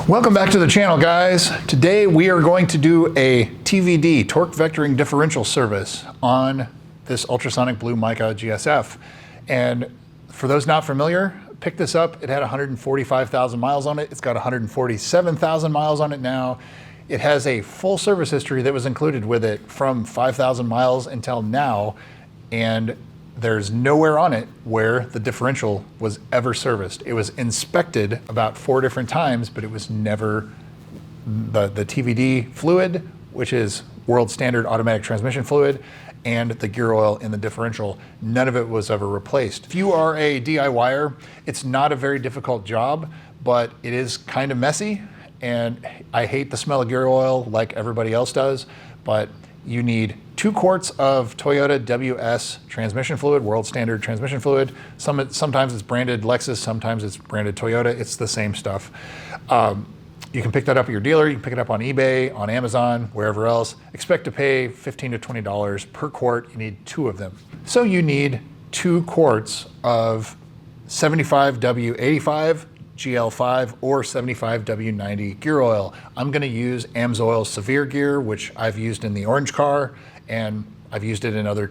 Welcome back to the channel, guys. Today we are going to do a TVD, torque vectoring differential service on this ultrasonic blue mica GS-F. And for those not familiar, pick this up. It had 145,000 miles on it. It's got 147,000 miles on it now. It has a full service history that was included with it from 5,000 miles until now. And there's nowhere on it where the differential was ever serviced. It was inspected about 4 different times, but it was never the TVD fluid, which is world standard automatic transmission fluid, and the gear oil in the differential. None of it was ever replaced. If you are a DIYer, it's not a very difficult job, but it is kind of messy. And I hate the smell of gear oil like everybody else does, but you need 2 quarts of Toyota WS transmission fluid, world standard transmission fluid. Sometimes it's branded Lexus, sometimes it's branded Toyota. It's the same stuff. You can pick that up at your dealer. You can pick it up on eBay, on Amazon, wherever else. Expect to pay $15 to $20 per quart. You need 2 of them. So you need 2 quarts of 75W85 GL5 or 75W90 gear oil. I'm going to use AMSOIL Severe Gear, which I've used in the orange car, and I've used it in other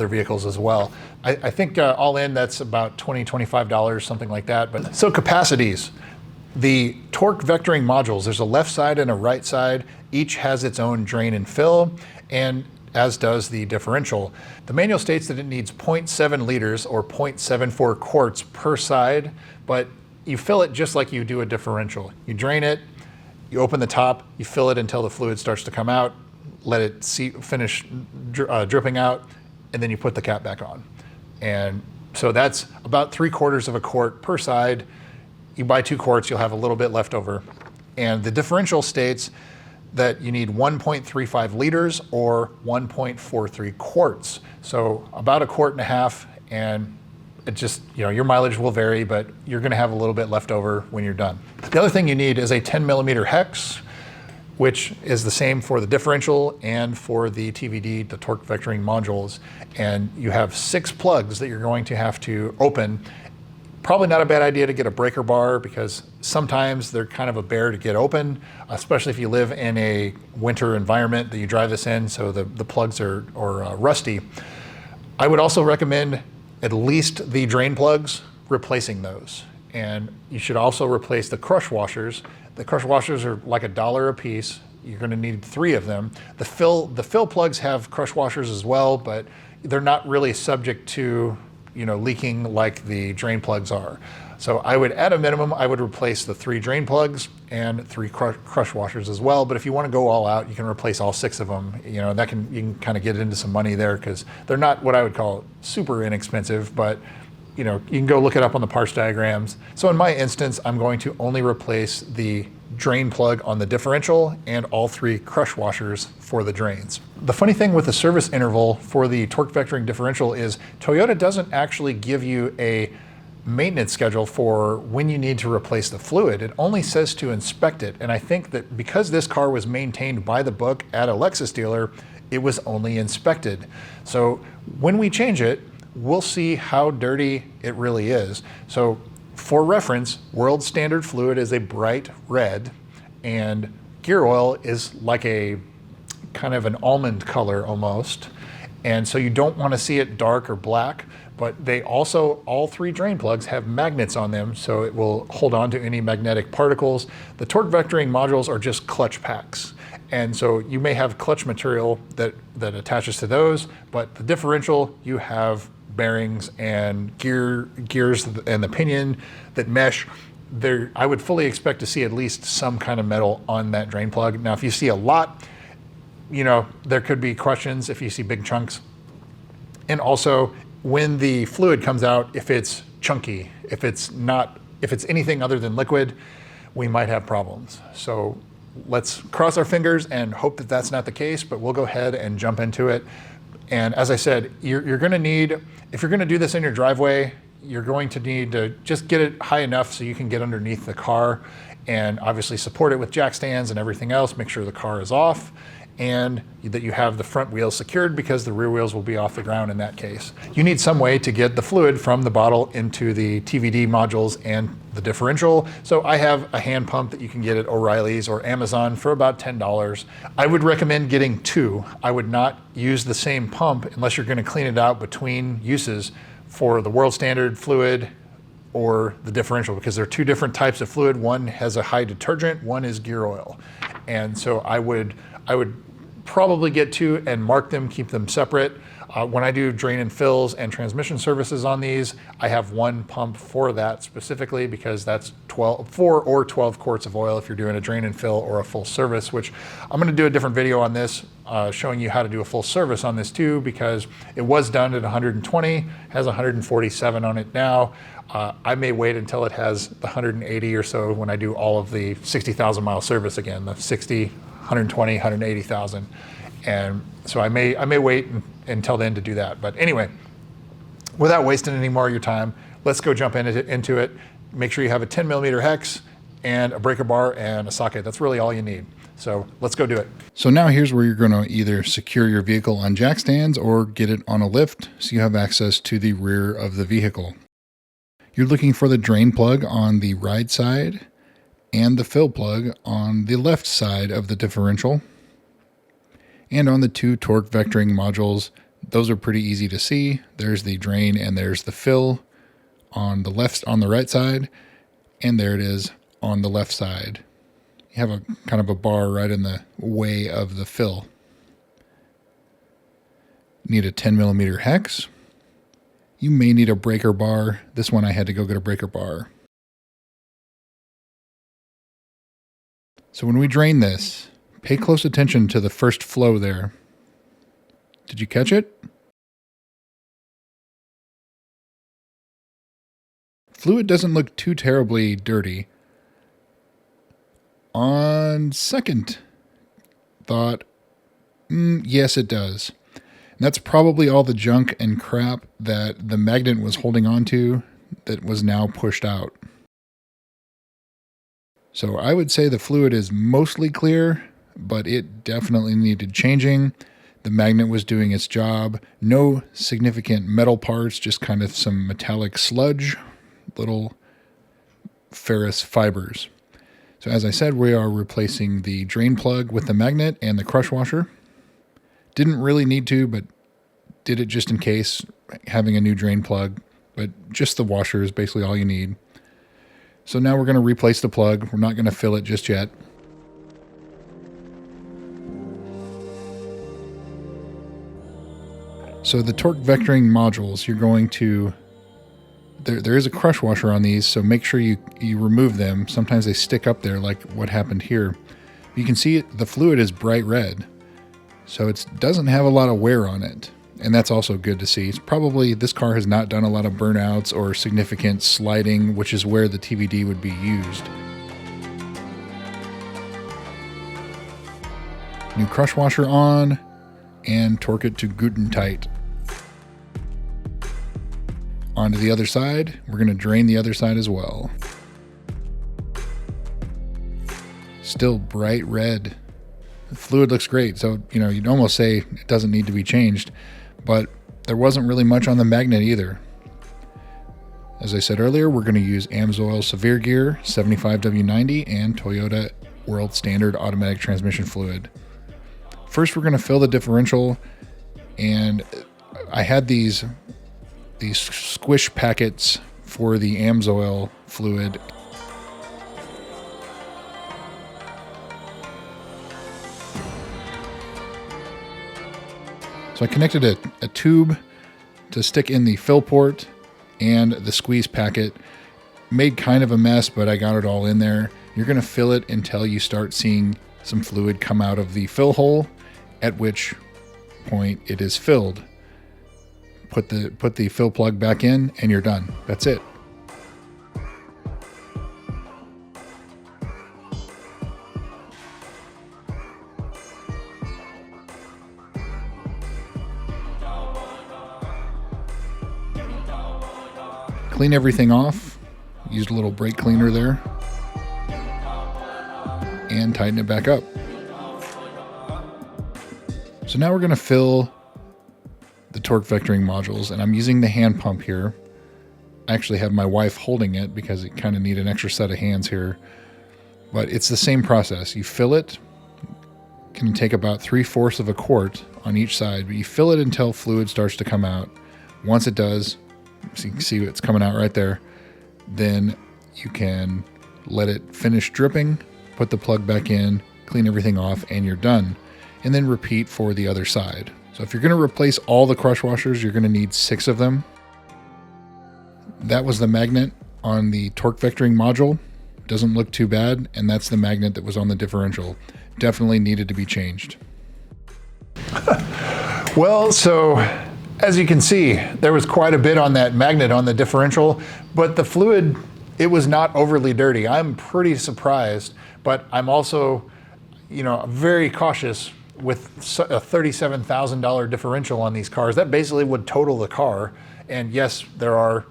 vehicles as well. I think all in, that's about $20, $25, something like that. But so capacities. The torque vectoring modules, there's a left side and a right side. Each has its own drain and fill, and as does the differential. The manual states that it needs 0.7 liters or 0.74 quarts per side, but you fill it just like you do a differential. You drain it, you open the top, you fill it until the fluid starts to come out, let it finish dripping out, and then you put the cap back on. And so that's about 3/4 of a quart per side. You buy 2 quarts, you'll have a little bit left over. And the differential states that you need 1.35 liters or 1.43 quarts. So about 1.5 quarts, and it just, your mileage will vary, but you're gonna have a little bit left over when you're done. The other thing you need is a 10mm hex, which is the same for the differential and for the TVD, the torque vectoring modules. And you have 6 plugs that you're going to have to open. Probably not a bad idea to get a breaker bar, because sometimes they're kind of a bear to get open, especially if you live in a winter environment that you drive this in, so the plugs are rusty. I would also recommend at least the drain plugs, replacing those. And you should also replace the crush washers. The crush washers are like $1 a piece. You're gonna need 3 of them. The fill plugs have crush washers as well, but they're not really subject to leaking like the drain plugs are. So I would, at a minimum, I would replace the 3 drain plugs and 3 crush washers as well. But if you want to go all out, you can replace all 6 of them. You can kind of get into some money there, because they're not what I would call super inexpensive, but you can go look it up on the parts diagrams. So in my instance, I'm going to only replace the drain plug on the differential and all 3 crush washers for the drains. The funny thing with the service interval for the torque vectoring differential is Toyota doesn't actually give you a maintenance schedule for when you need to replace the fluid. It only says to inspect it. And I think that because this car was maintained by the book at a Lexus dealer, it was only inspected. So when we change it, we'll see how dirty it really is. So for reference, world standard fluid is a bright red, and gear oil is like a kind of an almond color almost. And so you don't want to see it dark or black, but they also, all 3 drain plugs have magnets on them, so it will hold on to any magnetic particles. The torque vectoring modules are just clutch packs. And so you may have clutch material that attaches to those, but the differential, you have bearings and gears and the pinion that mesh. There, I would fully expect to see at least some kind of metal on that drain plug. Now, if you see a lot, there could be questions if you see big chunks. And also, when the fluid comes out, if it's chunky, if it's anything other than liquid, we might have problems. So let's cross our fingers and hope that that's not the case, but we'll go ahead and jump into it. And as I said, you're gonna need, if you're gonna do this in your driveway, you're going to need to just get it high enough so you can get underneath the car, and obviously support it with jack stands and everything else. Make sure the car is off. and that you have the front wheels secured, because the rear wheels will be off the ground in that case. You need some way to get the fluid from the bottle into the TVD modules and the differential. So I have a hand pump that you can get at O'Reilly's or Amazon for about $10. I would recommend getting two. I would not use the same pump unless you're going to clean it out between uses for the world standard fluid or the differential, because they're two different types of fluid. One has a high detergent, one is gear oil. And so I would probably get two and mark them, keep them separate. When I do drain and fills and transmission services on these, I have one pump for that specifically, because that's 4 or 12 quarts of oil if you're doing a drain and fill or a full service, which I'm going to do a different video on this, showing you how to do a full service on this too, because it was done at 120, has 147 on it now. I may wait until it has the 180 or so when I do all of the 60,000 mile service again, the 60, 120, 180,000. And so I may wait until then to do that. But anyway, without wasting any more of your time, let's go jump into it. Make sure you have a 10 millimeter hex and a breaker bar and a socket. That's really all you need. So let's go do it. So now here's where you're going to either secure your vehicle on jack stands or get it on a lift so you have access to the rear of the vehicle. You're looking for the drain plug on the right side and the fill plug on the left side of the differential. And on the two torque vectoring modules, those are pretty easy to see. There's the drain and there's the fill on the right side, and there it is on the left side. You have a kind of a bar right in the way of the fill. Need a 10 millimeter hex. You may need a breaker bar. This one I had to go get a breaker bar. So when we drain this, pay close attention to the first flow there. Did you catch it? Fluid doesn't look too terribly dirty. On second thought, yes it does. And that's probably all the junk and crap that the magnet was holding on to that was now pushed out. So I would say the fluid is mostly clear, but it definitely needed changing. The magnet was doing its job. No significant metal parts, just kind of some metallic sludge, little ferrous fibers. So as I said, we are replacing the drain plug with the magnet and the crush washer. Didn't really need to, but did it just in case, having a new drain plug. But just the washer is basically all you need. So now we're going to replace the plug. We're not going to fill it just yet. So the torque vectoring modules, you're going to, there is a crush washer on these, so make sure you remove them. Sometimes they stick up there like what happened here. You can see the fluid is bright red, so it doesn't have a lot of wear on it. And that's also good to see. It's probably, this car has not done a lot of burnouts or significant sliding, which is where the TVD would be used. New crush washer on, and torque it to Guten tight. Onto the other side. We're going to drain the other side as well. Still bright red. The fluid looks great, so you'd almost say it doesn't need to be changed, but there wasn't really much on the magnet either. As I said earlier, we're going to use AMSOIL Severe Gear 75W90 and Toyota World Standard automatic transmission fluid. First, we're going to fill the differential, and I had these squish packets for the AMSOIL fluid. So I connected a tube to stick in the fill port and the squeeze packet. Made kind of a mess, but I got it all in there. You're going to fill it until you start seeing some fluid come out of the fill hole, at which point it is filled. Put the fill plug back in and you're done. That's it. Clean everything off. Used a little brake cleaner there. And tighten it back up. So now we're going to fill the torque vectoring modules, and I'm using the hand pump here. I actually have my wife holding it because it kind of need an extra set of hands here. But it's the same process. You fill it, can take about 3/4 of a quart on each side, but you fill it until fluid starts to come out. Once it does, so you can see it's coming out right there, then you can let it finish dripping, put the plug back in, clean everything off, and you're done. And then repeat for the other side. So if you're going to replace all the crush washers, you're going to need 6 of them. That was the magnet on the torque vectoring module. Doesn't look too bad, and that's the magnet that was on the differential. Definitely needed to be changed. Well, so as you can see, there was quite a bit on that magnet on the differential, but the fluid, it was not overly dirty. I'm pretty surprised, but I'm also, very cautious with a $37,000 differential on these cars. That basically would total the car. And yes, there are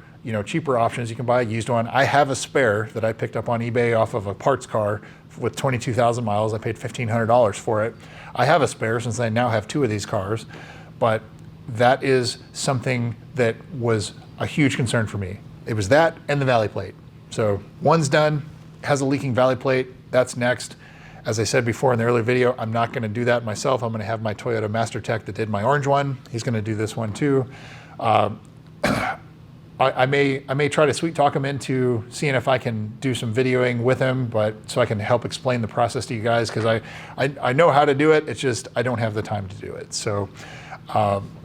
cheaper options. You can buy a used one. I have a spare that I picked up on eBay off of a parts car with 22,000 miles. I paid $1,500 for it. I have a spare since I now have 2 of these cars, but that is something that was a huge concern for me. It was that and the valley plate. So one's done, has a leaking valley plate. That's next. As I said before in the earlier video, I'm not going to do that myself. I'm going to have my Toyota Master Tech that did my orange one. He's going to do this one too. I may try to sweet talk him into seeing if I can do some videoing with him, but so I can help explain the process to you guys, because I know how to do it. It's just I don't have the time to do it. So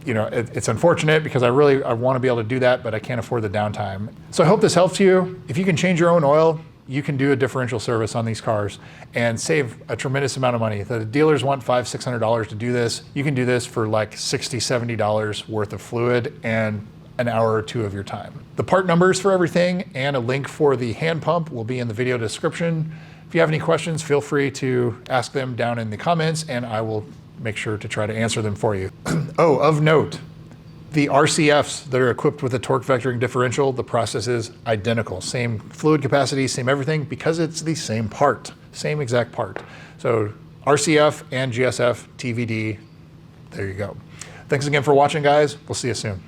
it's unfortunate because I want to be able to do that, but I can't afford the downtime. So I hope this helps you. If you can change your own oil, you can do a differential service on these cars and save a tremendous amount of money. The dealers want $500-600 to do this. You can do this for like $60-70 worth of fluid and an hour or 2 of your time. The part numbers for everything and a link for the hand pump will be in the video description. If you have any questions, feel free to ask them down in the comments and I will make sure to try to answer them for you. Oh, of note, the RC-Fs that are equipped with a torque vectoring differential, the process is identical. Same fluid capacity, same everything, because it's the same part, same exact part. So RC-F and GS-F, TVD, there you go. Thanks again for watching, guys. We'll see you soon.